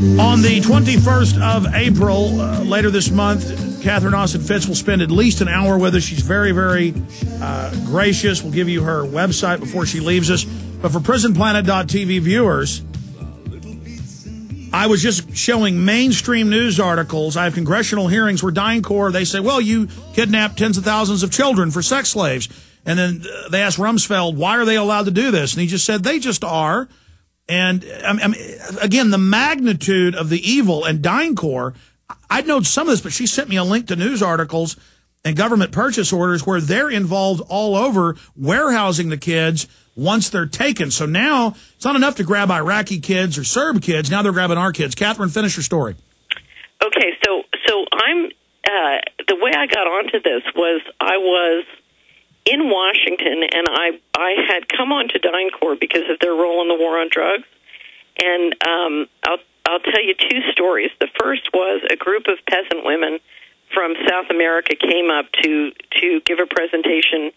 On the 21st of April, later this month, Catherine Austin Fitts will spend at least an hour with us. She's very, very gracious. We'll give you her website before she leaves us. But for PrisonPlanet.tv viewers, I was just showing mainstream news articles. I have congressional hearings where DynCorp, they say, well, you kidnapped tens of thousands of children for sex slaves. And then they asked Rumsfeld, why are they allowed to do this? And he just said, they just are. And again, the magnitude of the evil and DynCorp, I'd known some of this, but she sent me a link to news articles and government purchase orders where they're involved all over warehousing the kids once they're taken. So now it's not enough to grab Iraqi kids or Serb kids. Now they're grabbing our kids. Catherine, finish your story. Okay, so I'm the way I got onto this was I was in Washington, and I had come on to DynCorp because of their role in the war on drugs. And I'll tell you two stories. The first was a group of peasant women from South America came up to give a presentation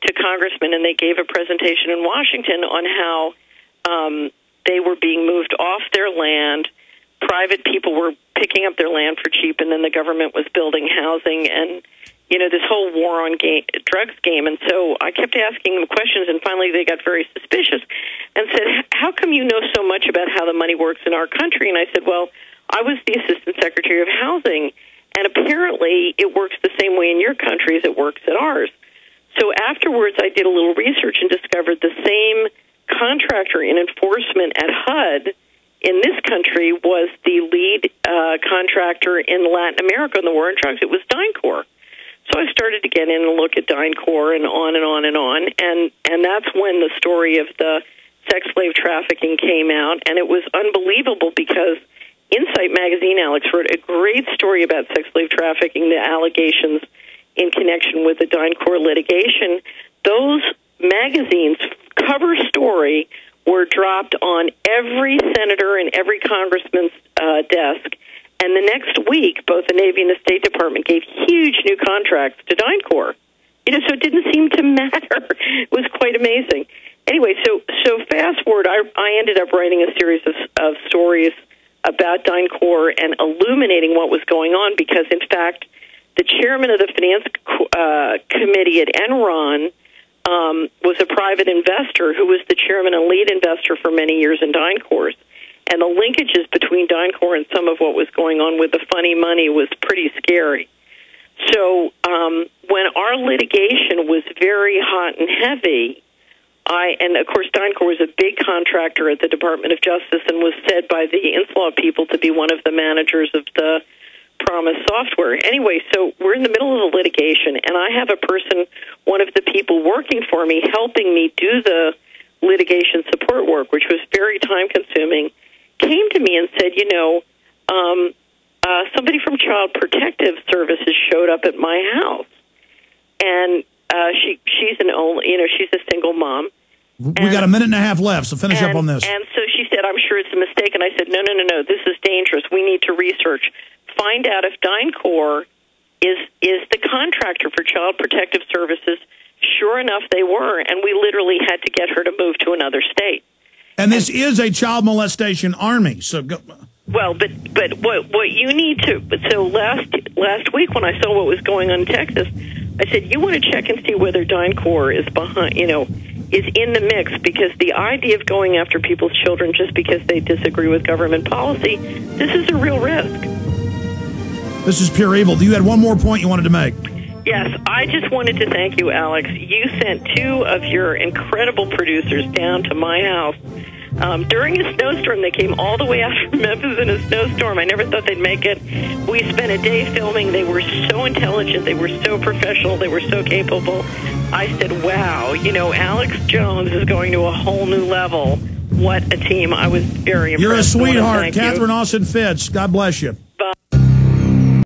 to congressmen, and they gave a presentation in Washington on how they were being moved off their land. Private people were picking up their land for cheap, and then the government was building housing and, you know, this whole war on drugs game. And so I kept asking them questions, and finally they got very suspicious and said, how come you know so much about how the money works in our country? And I said, well, I was the Assistant Secretary of Housing, and apparently it works the same way in your country as it works at ours. So afterwards I did a little research and discovered the same contractor in enforcement at HUD in this country was the lead contractor in Latin America in the war on drugs. It was DynCorp. So I started to get in and look at DynCorp and on and on and on, and that's when the story of the sex slave trafficking came out, and it was unbelievable because Insight magazine, Alex, wrote a great story about sex slave trafficking, the allegations in connection with the DynCorp litigation. Those magazines' cover story were dropped on every senator and every congressman's desk. And the next week, both the Navy and the State Department gave huge new contracts to DynCorp. You know, so it didn't seem to matter. It was quite amazing. Anyway, so fast forward, I ended up writing a series of stories about DynCorp and illuminating what was going on because, in fact, the chairman of the Finance Committee at Enron was a private investor who was the chairman and lead investor for many years in DynCorp. And the linkages between DynCorp and some of what was going on with the funny money was pretty scary. So when our litigation was very hot and heavy, and of course DynCorp was a big contractor at the Department of Justice and was said by the Inslaw people to be one of the managers of the Promise software. Anyway, so we're in the middle of the litigation, and I have a person, one of the people working for me, helping me do the litigation support work, which was very time-consuming, came to me and said, you know, somebody from Child Protective Services showed up at my house, and she's a single mom. We got a minute and a half left, so finish up on this. And so she said, I'm sure it's a mistake, and I said, no, this is dangerous. We need to research, find out if DynCorp is the contractor for Child Protective Services. Sure enough, they were, and we literally had to get her to move to another state. And this is a child molestation army. So go. Well, but what you need to, so last week when I saw what was going on in Texas, I said, you want to check and see whether DynCorp is behind, is in the mix, because the idea of going after people's children just because they disagree with government policy, this is a real risk. This is pure evil. You had one more point you wanted to make. Yes, I just wanted to thank you, Alex. You sent two of your incredible producers down to my house during a snowstorm. They came all the way out from Memphis in a snowstorm. I never thought they'd make it. We spent a day filming. They were so intelligent. They were so professional. They were so capable. I said, wow, Alex Jones is going to a whole new level. What a team. I was very impressed. You're a sweetheart. Catherine Austin Fitts. God bless you.